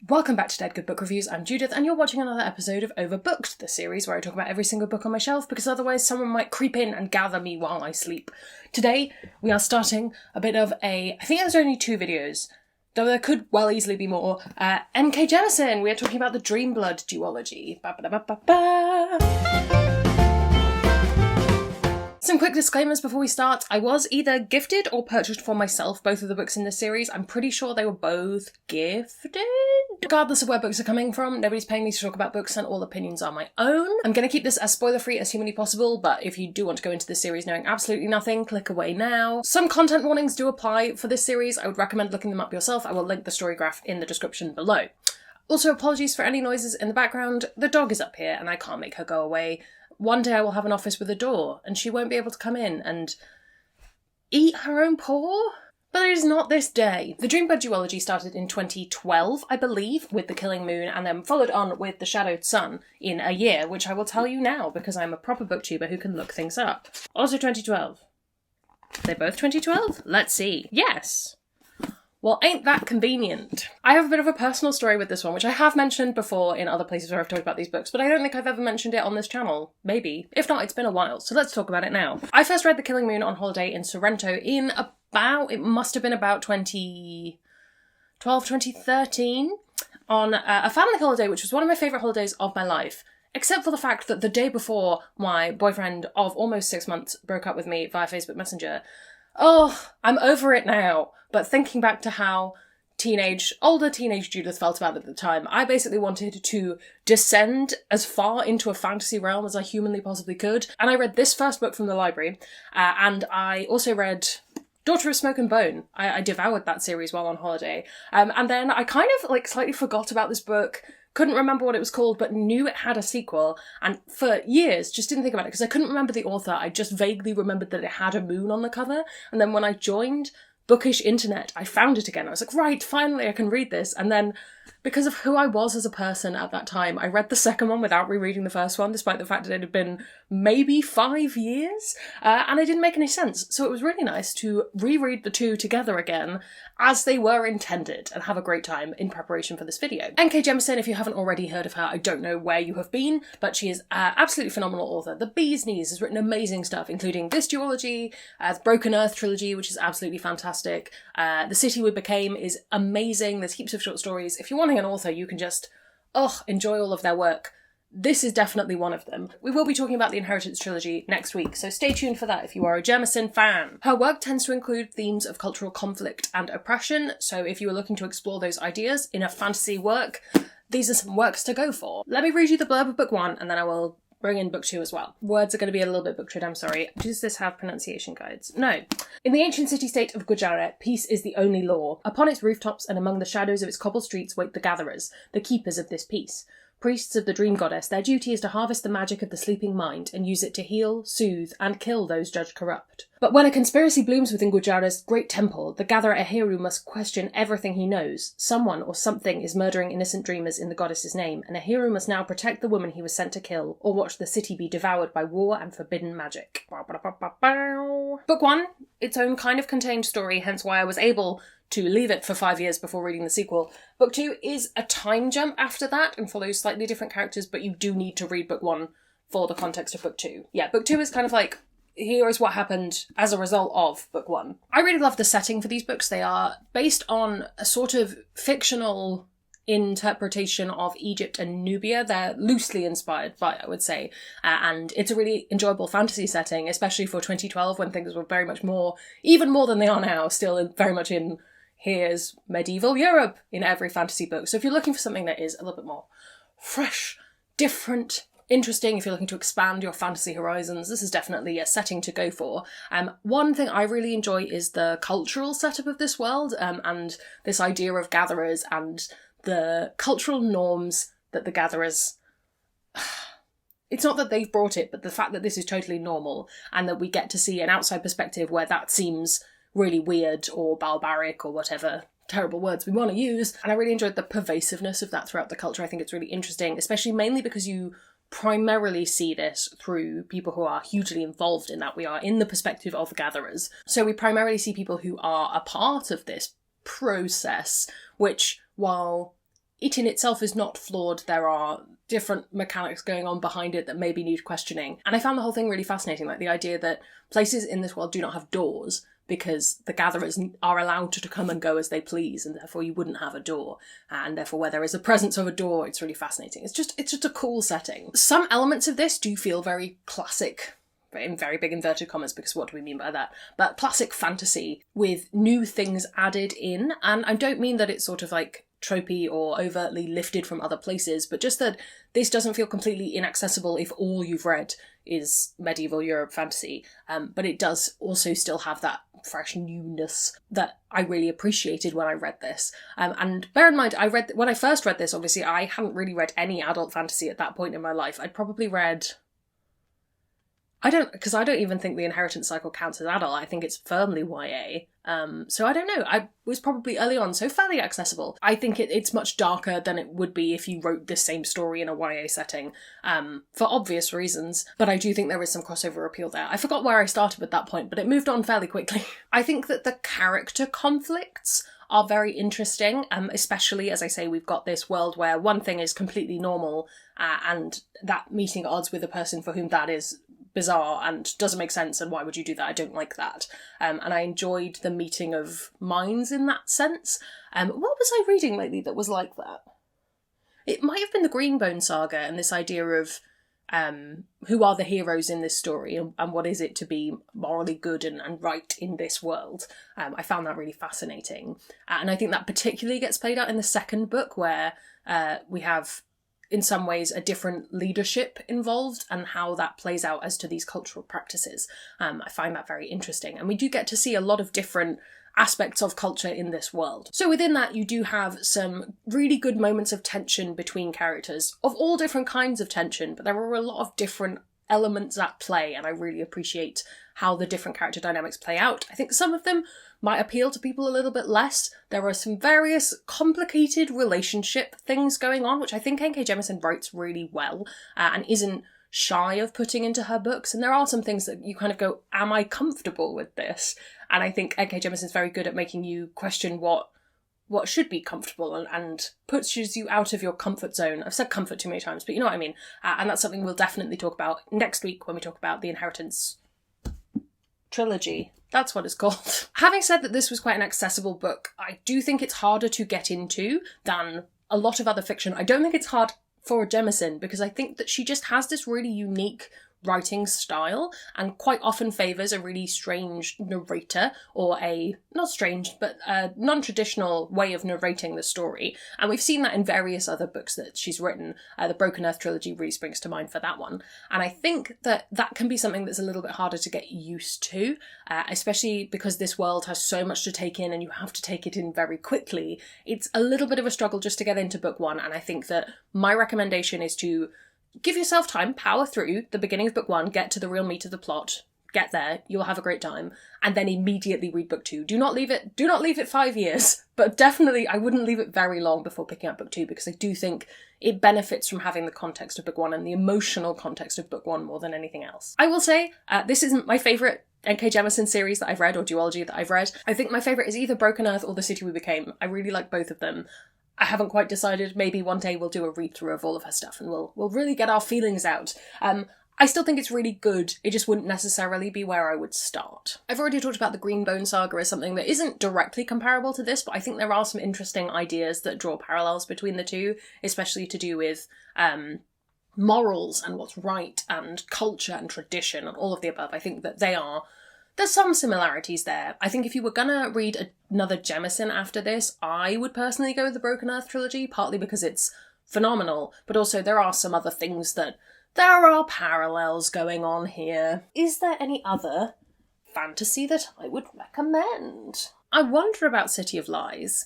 Welcome back to Dead Good Book Reviews. I'm Judith and you're watching another episode of Overbooked, the series where I talk about every single book on my shelf because otherwise someone might creep in and gather me while I sleep. Today we are starting a bit of I think there's only 2 videos, though there could well easily be more. Jemisin, we are talking about the Dreamblood duology. Some quick disclaimers before we start. I was either gifted or purchased for myself both of the books in this series. I'm pretty sure they were both gifted. Regardless of where books are coming from, nobody's paying me to talk about books and all opinions are my own. I'm going to keep this as spoiler-free as humanly possible, but if you do want to go into this series knowing absolutely nothing, click away now. Some content warnings do apply for this series. I would recommend looking them up yourself. I will link the story graph in the description below. Also, apologies for any noises in the background. The dog is up here and I can't make her go away. One day I will have an office with a door and she won't be able to come in and eat her own paw. But it is not this day. The Dreamblood duology started in 2012, I believe, with The Killing Moon, and then followed on with The Shadowed Sun in a year, which I will tell you now because I'm a proper booktuber who can look things up. Also 2012. Are they both 2012? Let's see. Yes! Well, ain't that convenient. I have a bit of a personal story with this one, which I have mentioned before in other places where I've talked about these books, but I don't think I've ever mentioned it on this channel. Maybe. If not, it's been a while, so let's talk about it now. I first read The Killing Moon on holiday in Sorrento in it must have been about 2012, 2013, on a family holiday, which was one of my favourite holidays of my life. Except for the fact that the day before my boyfriend of almost 6 months broke up with me via Facebook Messenger. Oh, I'm over it now. But thinking back to how older teenage Judith felt about it at the time, I basically wanted to descend as far into a fantasy realm as I humanly possibly could. And I read this first book from the library, and I also read Daughter of Smoke and Bone. I devoured that series while on holiday. And then I kind of slightly forgot about this book, couldn't remember what it was called, but knew it had a sequel, and for years just didn't think about it because I couldn't remember the author. I just vaguely remembered that it had a moon on the cover, and then when I joined Bookish Internet, I found it again. I was like, right, finally I can read this. And then, because of who I was as a person at that time, I read the second one without rereading the first one, despite the fact that it had been maybe 5 years, and it didn't make any sense. So it was really nice to reread the two together again, as they were intended, and have a great time in preparation for this video. N.K. Jemisin, if you haven't already heard of her, I don't know where you have been, but she is an absolutely phenomenal author. The Bee's Knees has written amazing stuff, including this duology, the Broken Earth trilogy, which is absolutely fantastic. The City We Became is amazing. There's heaps of short stories. If you're wanting an author, you can just, enjoy all of their work. This is definitely one of them. We will be talking about the Inheritance trilogy next week, so stay tuned for that if you are a Jemisin fan. Her work tends to include themes of cultural conflict and oppression, so if you are looking to explore those ideas in a fantasy work, these are some works to go for. Let me read you the blurb of book 1, and then I will bring in book 2 as well. Words are going to be a little bit butchered, I'm sorry. Does this have pronunciation guides? No. In the ancient city-state of Gujarat, peace is the only law. Upon its rooftops and among the shadows of its cobbled streets wait the gatherers, the keepers of this peace. Priests of the dream goddess, their duty is to harvest the magic of the sleeping mind and use it to heal, soothe, and kill those judged corrupt. But when a conspiracy blooms within Gujarat's great temple, the gatherer Ahiru must question everything he knows. Someone or something is murdering innocent dreamers in the goddess's name, and Ahiru must now protect the woman he was sent to kill, or watch the city be devoured by war and forbidden magic. Book 1, its own kind of contained story, hence why I was able to leave it for 5 years before reading the sequel. Book 2 is a time jump after that and follows slightly different characters, but you do need to read book 1 for the context of book 2. Yeah, book 2 is kind of like, here is what happened as a result of book 1. I really love the setting for these books. They are based on a sort of fictional interpretation of Egypt and Nubia. They're loosely inspired by, I would say, and it's a really enjoyable fantasy setting, especially for 2012 when things were very much more, even more than they are now, still very much in here's medieval Europe in every fantasy book. So if you're looking for something that is a little bit more fresh, different, interesting, if you're looking to expand your fantasy horizons, this is definitely a setting to go for. One thing I really enjoy is the cultural setup of this world, and this idea of gatherers and the cultural norms that the gatherers... It's not that they've brought it, but the fact that this is totally normal and that we get to see an outside perspective where that seems really weird or barbaric or whatever terrible words we want to use. And I really enjoyed the pervasiveness of that throughout the culture. I think it's really interesting, especially mainly because you primarily see this through people who are hugely involved in that. We are in the perspective of gatherers. So we primarily see people who are a part of this process, which, while it in itself is not flawed. There are different mechanics going on behind it that maybe need questioning. And I found the whole thing really fascinating, like the idea that places in this world do not have doors because the gatherers are allowed to come and go as they please, and therefore you wouldn't have a door. And therefore where there is a presence of a door, it's really fascinating. It's just a cool setting. Some elements of this do feel very classic, in very big inverted commas, because what do we mean by that? But classic fantasy with new things added in. And I don't mean that it's sort of like tropey or overtly lifted from other places, but just that this doesn't feel completely inaccessible if all you've read is medieval Europe fantasy. But it does also still have that fresh newness that I really appreciated when I read this. And bear in mind, when I first read this, obviously I hadn't really read any adult fantasy at that point in my life. I'd probably read... I don't even think the Inheritance cycle counts as adult. I think it's firmly YA. So I don't know. I was probably early on, so fairly accessible. I think it's much darker than it would be if you wrote the same story in a YA setting, for obvious reasons. But I do think there is some crossover appeal there. I forgot where I started at that point, but it moved on fairly quickly. I think that the character conflicts are very interesting, especially, as I say, we've got this world where one thing is completely normal, and that meeting odds with a person for whom that is bizarre and doesn't make sense, and why would you do that? I don't like that. And I enjoyed the meeting of minds in that sense. What was I reading lately that was like that? It might have been the Greenbone saga and this idea of who are the heroes in this story and what is it to be morally good and right in this world. I found that really fascinating. And I think that particularly gets played out in the second book, where we have, in some ways, a different leadership involved and how that plays out as to these cultural practices. I find that very interesting. And we do get to see a lot of different aspects of culture in this world. So within that, you do have some really good moments of tension between characters, of all different kinds of tension, but there are a lot of different elements at play, and I really appreciate how the different character dynamics play out. I think some of them might appeal to people a little bit less. There are some various complicated relationship things going on, which I think N.K. Jemisin writes really well, and isn't shy of putting into her books. And there are some things that you kind of go, am I comfortable with this? And I think N.K. Jemisin's very good at making you question what should be comfortable and pushes you out of your comfort zone. I've said comfort too many times, but you know what I mean. And that's something we'll definitely talk about next week when we talk about the Inheritance trilogy. That's what it's called. Having said that this was quite an accessible book, I do think it's harder to get into than a lot of other fiction. I don't think it's hard for Jemisin, because I think that she just has this really unique writing style and quite often favours a really strange narrator, or not strange, but a non-traditional way of narrating the story. And we've seen that in various other books that she's written. The Broken Earth trilogy really springs to mind for that one. And I think that can be something that's a little bit harder to get used to, especially because this world has so much to take in and you have to take it in very quickly. It's a little bit of a struggle just to get into book one, and I think that my recommendation is to give yourself time, power through the beginning of book one, get to the real meat of the plot, get there, you'll have a great time, and then immediately read book two. Do not leave it 5 years, but definitely I wouldn't leave it very long before picking up book two, because I do think it benefits from having the context of book one and the emotional context of book one more than anything else. I will say, this isn't my favourite N.K. Jemisin series that I've read, or duology that I've read. I think my favourite is either Broken Earth or The City We Became. I really like both of them. I haven't quite decided. Maybe one day we'll do a read-through of all of her stuff and we'll really get our feelings out. I still think it's really good. It just wouldn't necessarily be where I would start. I've already talked about the Greenbone saga as something that isn't directly comparable to this, but I think there are some interesting ideas that draw parallels between the two, especially to do with morals and what's right and culture and tradition and all of the above. I think that there's some similarities there. I think if you were gonna read another Jemisin after this, I would personally go with the Broken Earth trilogy, partly because it's phenomenal, but also there are some other things that there are parallels going on here. Is there any other fantasy that I would recommend? I wonder about City of Lies,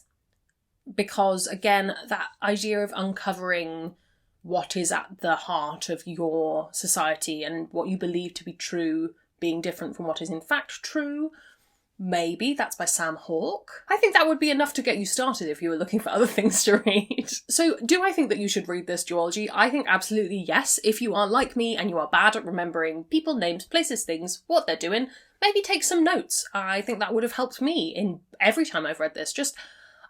because again, that idea of uncovering what is at the heart of your society and what you believe to be true being different from what is in fact true. Maybe that's by Sam Hawke. I think that would be enough to get you started if you were looking for other things to read. So do I think that you should read this duology? I think absolutely yes. If you are like me and you are bad at remembering people, names, places, things, what they're doing, maybe take some notes. I think that would have helped me in every time I've read this. Just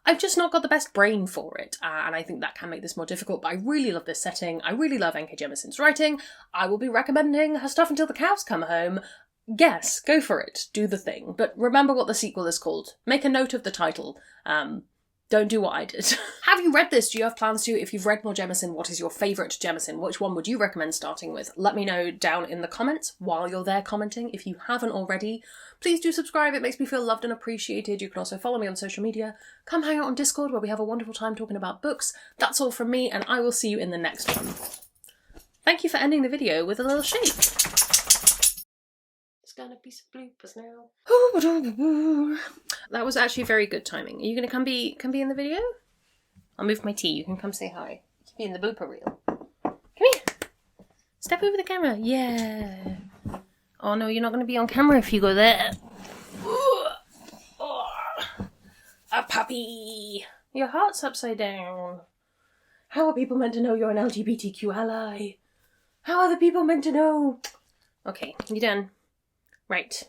I've just not got the best brain for it, and I think that can make this more difficult, but I really love this setting. I really love N.K. Jemisin's writing. I will be recommending her stuff until the cows come home. Yes, go for it. Do the thing. But remember what the sequel is called. Make a note of the title. Don't do what I did. Have you read this? Do you have plans to? If you've read more Jemisin, what is your favourite Jemisin? Which one would you recommend starting with? Let me know down in the comments while you're there commenting. If you haven't already, please do subscribe. It makes me feel loved and appreciated. You can also follow me on social media. Come hang out on Discord where we have a wonderful time talking about books. That's all from me, and I will see you in the next one. Thank you for ending the video with a little shake. It's gonna be some bloopers now. That was actually very good timing. Are you gonna come be in the video? I'll move my tea. You can come say hi. You can be in the blooper reel. Come here. Step over the camera. Yeah. Oh no, you're not gonna be on camera if you go there. Oh, a puppy. Your heart's upside down. How are people meant to know you're an LGBTQ ally? How are the people meant to know? Okay, you done? Right.